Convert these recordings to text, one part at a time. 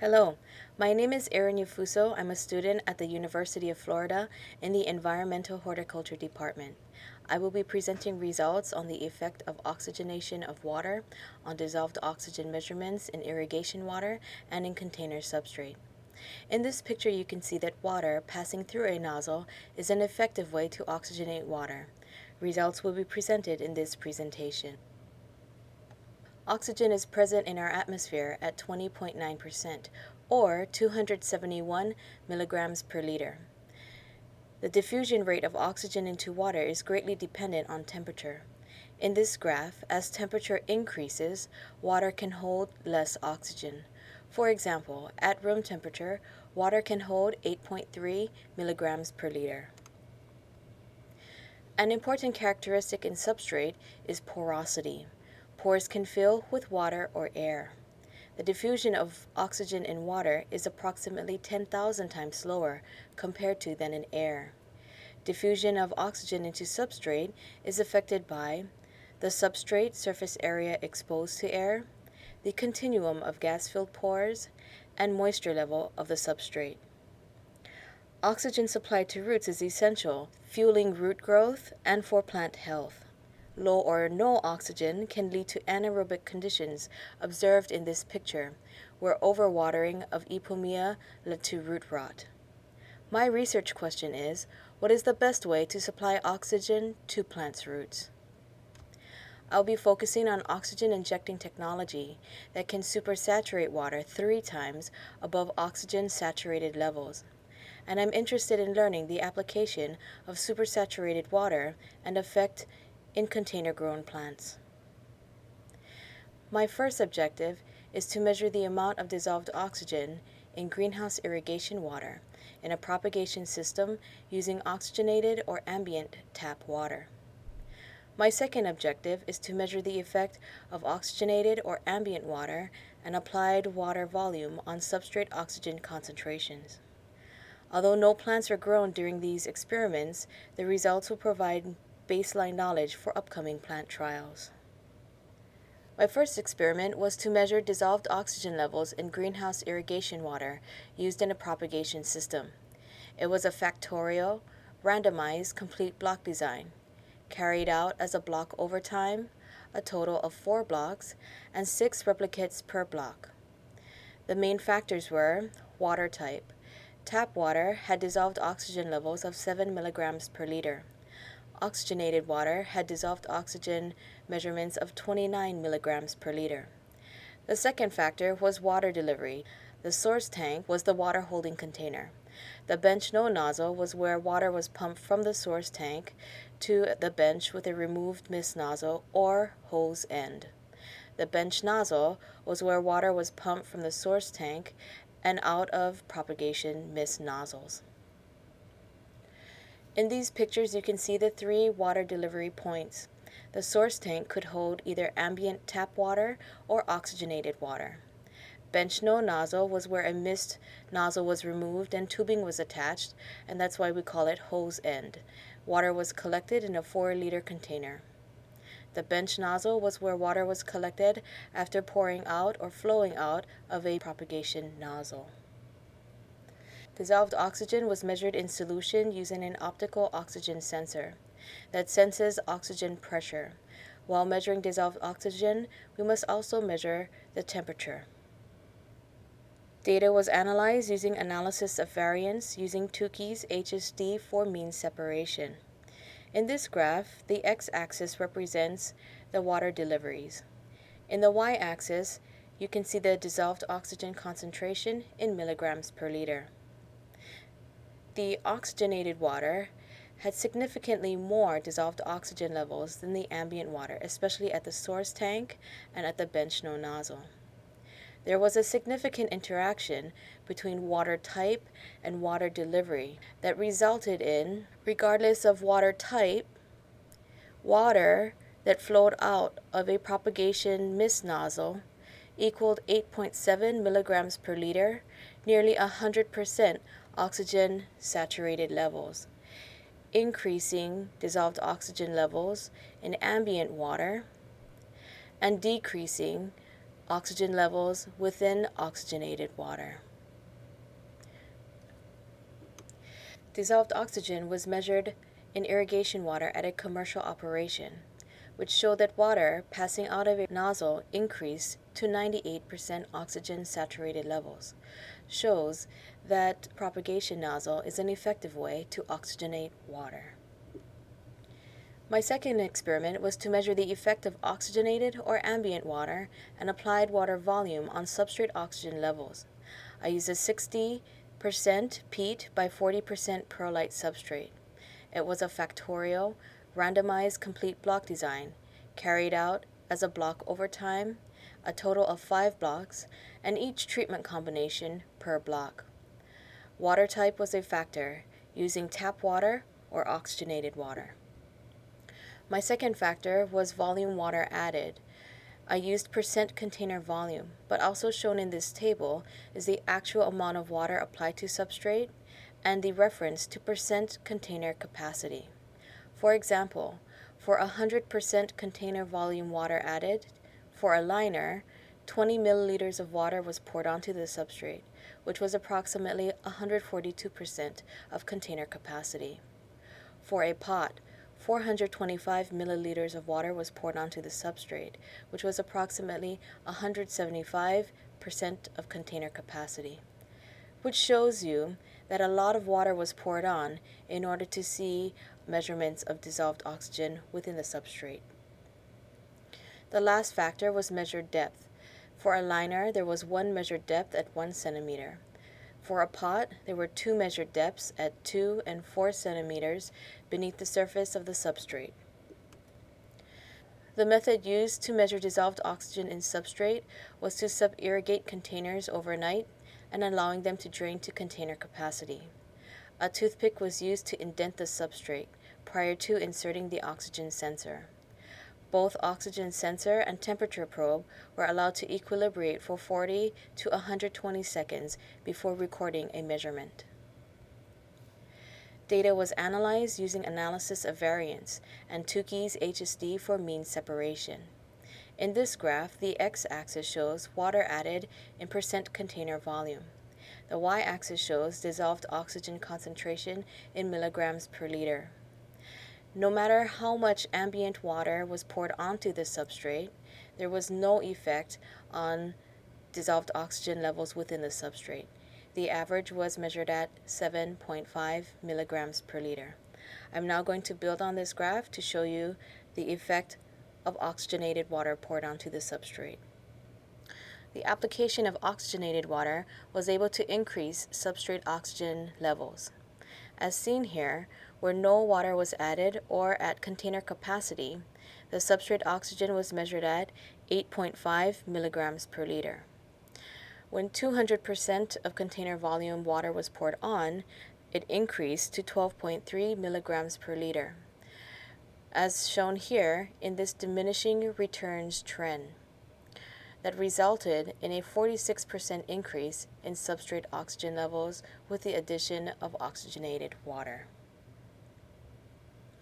Hello, my name is Erin Yufuso. I'm a student at the University of Florida in the Environmental Horticulture Department. I will be presenting results on the effect of oxygenation of water on dissolved oxygen measurements in irrigation water and in container substrate. In this picture, you can see that water passing through a nozzle is an effective way to oxygenate water. Results will be presented in this presentation. Oxygen is present in our atmosphere at 20.9%, or 271 milligrams per liter. The diffusion rate of oxygen into water is greatly dependent on temperature. In this graph, as temperature increases, water can hold less oxygen. For example, at room temperature, water can hold 8.3 milligrams per liter. An important characteristic in substrate is porosity. Pores can fill with water or air. The diffusion of oxygen in water is approximately 10,000 times slower compared to than in air. Diffusion of oxygen into substrate is affected by the substrate surface area exposed to air, the continuum of gas-filled pores, and moisture level of the substrate. Oxygen supply to roots is essential, fueling root growth and for plant health. Low or no oxygen can lead to anaerobic conditions observed in this picture, where overwatering of epomia led to root rot. My research question is, what is the best way to supply oxygen to plants' roots? I'll be focusing on oxygen injecting technology that can supersaturate water 3 times above oxygen saturated levels. And I'm interested in learning the application of supersaturated water and effect in container-grown plants. My first objective is to measure the amount of dissolved oxygen in greenhouse irrigation water in a propagation system using oxygenated or ambient tap water. My second objective is to measure the effect of oxygenated or ambient water and applied water volume on substrate oxygen concentrations. Although no plants are grown during these experiments, the results will provide baseline knowledge for upcoming plant trials. My first experiment was to measure dissolved oxygen levels in greenhouse irrigation water used in a propagation system. It was a factorial, randomized, complete block design, carried out as a block over time, a total of 4 blocks, and 6 replicates per block. The main factors were water type. Tap water had dissolved oxygen levels of 7 milligrams per liter. Oxygenated water had dissolved oxygen measurements of 29 milligrams per liter. The second factor was water delivery. The source tank was the water holding container. The bench no nozzle was where water was pumped from the source tank to the bench with a removed mist nozzle or hose end. The bench nozzle was where water was pumped from the source tank and out of propagation mist nozzles. In these pictures, you can see the 3 water delivery points. The source tank could hold either ambient tap water or oxygenated water. Bench no nozzle was where a mist nozzle was removed and tubing was attached, and that's why we call it hose end. Water was collected in a 4-liter container. The bench nozzle was where water was collected after pouring out or flowing out of a propagation nozzle. Dissolved oxygen was measured in solution using an optical oxygen sensor that senses oxygen pressure. While measuring dissolved oxygen, we must also measure the temperature. Data was analyzed using analysis of variance using Tukey's HSD for mean separation. In this graph, the x-axis represents the water deliveries. In the y-axis, you can see the dissolved oxygen concentration in milligrams per liter. The oxygenated water had significantly more dissolved oxygen levels than the ambient water, especially at the source tank and at the bench no nozzle. There was a significant interaction between water type and water delivery that resulted in, regardless of water type, water that flowed out of a propagation mist nozzle equaled 8.7 milligrams per liter, nearly 100% oxygen saturated levels, increasing dissolved oxygen levels in ambient water and decreasing oxygen levels within oxygenated water. Dissolved oxygen was measured in irrigation water at a commercial operation, which showed that water passing out of a nozzle increased to 98% oxygen saturated levels. Shows that propagation nozzle is an effective way to oxygenate water. My second experiment was to measure the effect of oxygenated or ambient water and applied water volume on substrate oxygen levels. I used a 60% peat by 40% perlite substrate. It was a factorial, randomized complete block design, carried out as a block over time, a total of 5 blocks, and each treatment combination per block. Water type was a factor, using tap water or oxygenated water. My second factor was volume water added. I used percent container volume, but also shown in this table is the actual amount of water applied to substrate and the reference to percent container capacity. For example, for 100% container volume water added, for a liner, 20 milliliters of water was poured onto the substrate, which was approximately 142% of container capacity. For a pot, 425 milliliters of water was poured onto the substrate, which was approximately 175% of container capacity, which shows you that a lot of water was poured on in order to see measurements of dissolved oxygen within the substrate. The last factor was measured depth. For a liner, there was one measured depth at 1 centimeter. For a pot, there were 2 measured depths at 2 and 4 centimeters beneath the surface of the substrate. The method used to measure dissolved oxygen in substrate was to sub-irrigate containers overnight and allowing them to drain to container capacity. A toothpick was used to indent the substrate prior to inserting the oxygen sensor. Both oxygen sensor and temperature probe were allowed to equilibrate for 40 to 120 seconds before recording a measurement. Data was analyzed using analysis of variance and Tukey's HSD for mean separation. In this graph, the x-axis shows water added in percent container volume. The y-axis shows dissolved oxygen concentration in milligrams per liter. No matter how much ambient water was poured onto the substrate, there was no effect on dissolved oxygen levels within the substrate. The average was measured at 7.5 milligrams per liter. I'm now going to build on this graph to show you the effect of oxygenated water poured onto the substrate. The application of oxygenated water was able to increase substrate oxygen levels. As seen here, where no water was added or at container capacity, the substrate oxygen was measured at 8.5 milligrams per liter. When 200% of container volume water was poured on, it increased to 12.3 milligrams per liter, as shown here in this diminishing returns trend. That resulted in a 46% increase in substrate oxygen levels with the addition of oxygenated water.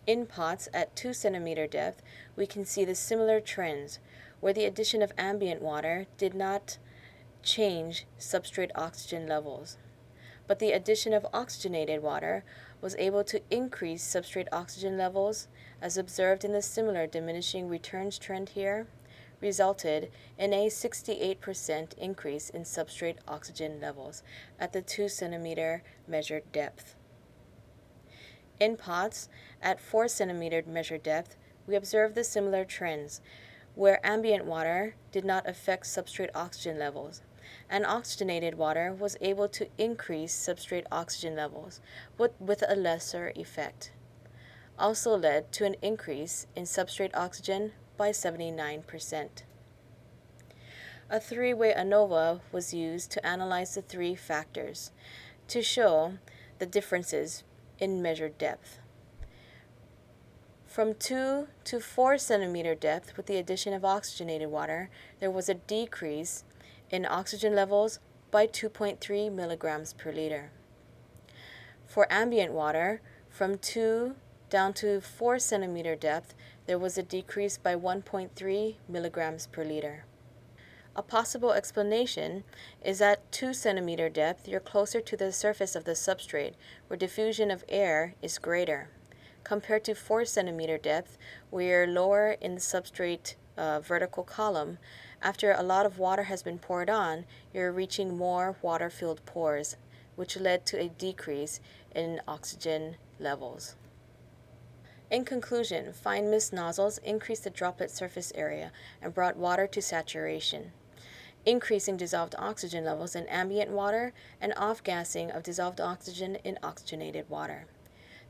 In pots at 2 centimeter depth, we can see the similar trends, where the addition of ambient water did not change substrate oxygen levels, but the addition of oxygenated water was able to increase substrate oxygen levels, as observed in the similar diminishing returns trend here, resulted in a 68% increase in substrate oxygen levels at the 2 centimeter measured depth. In pots at 4 centimeter measured depth, we observed the similar trends, where ambient water did not affect substrate oxygen levels, and oxygenated water was able to increase substrate oxygen levels, but with a lesser effect. Also led to an increase in substrate oxygen by 79%. A three-way ANOVA was used to analyze the 3 factors to show the differences in measured depth. From 2 to 4 centimeter depth, with the addition of oxygenated water, there was a decrease in oxygen levels by 2.3 milligrams per liter. For ambient water, from 2 down to 4 centimeter depth, there was a decrease by 1.3 milligrams per liter. A possible explanation is at 2 centimeter depth, you're closer to the surface of the substrate, where diffusion of air is greater, compared to 4 centimeter depth, where you're lower in the substrate vertical column. After a lot of water has been poured on, you're reaching more water-filled pores, which led to a decrease in oxygen levels. In conclusion, fine mist nozzles increased the droplet surface area and brought water to saturation, increasing dissolved oxygen levels in ambient water and off-gassing of dissolved oxygen in oxygenated water.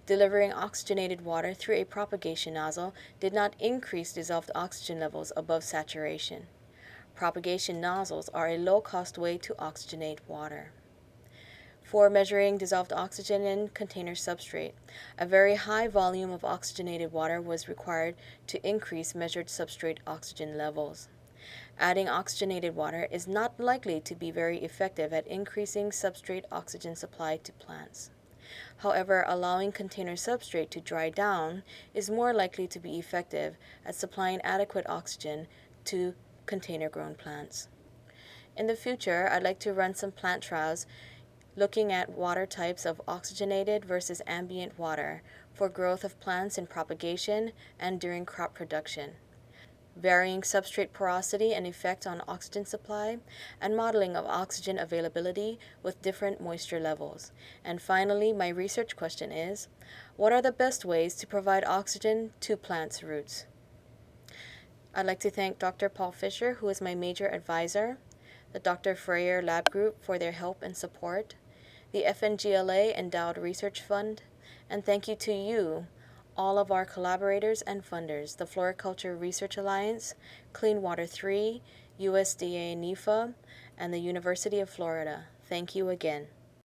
Delivering oxygenated water through a propagation nozzle did not increase dissolved oxygen levels above saturation. Propagation nozzles are a low-cost way to oxygenate water. For measuring dissolved oxygen in container substrate, a very high volume of oxygenated water was required to increase measured substrate oxygen levels. Adding oxygenated water is not likely to be very effective at increasing substrate oxygen supply to plants. However, allowing container substrate to dry down is more likely to be effective at supplying adequate oxygen to container-grown plants. In the future, I'd like to run some plant trials looking at water types of oxygenated versus ambient water for growth of plants in propagation and during crop production, varying substrate porosity and effect on oxygen supply, and modeling of oxygen availability with different moisture levels. And finally, my research question is, what are the best ways to provide oxygen to plants' roots? I'd like to thank Dr. Paul Fisher, who is my major advisor, the Dr. Freyer Lab Group for their help and support, the FNGLA Endowed Research Fund, and thank you to you, all of our collaborators and funders, the Floriculture Research Alliance, Clean Water 3, USDA NIFA, and the University of Florida. Thank you again.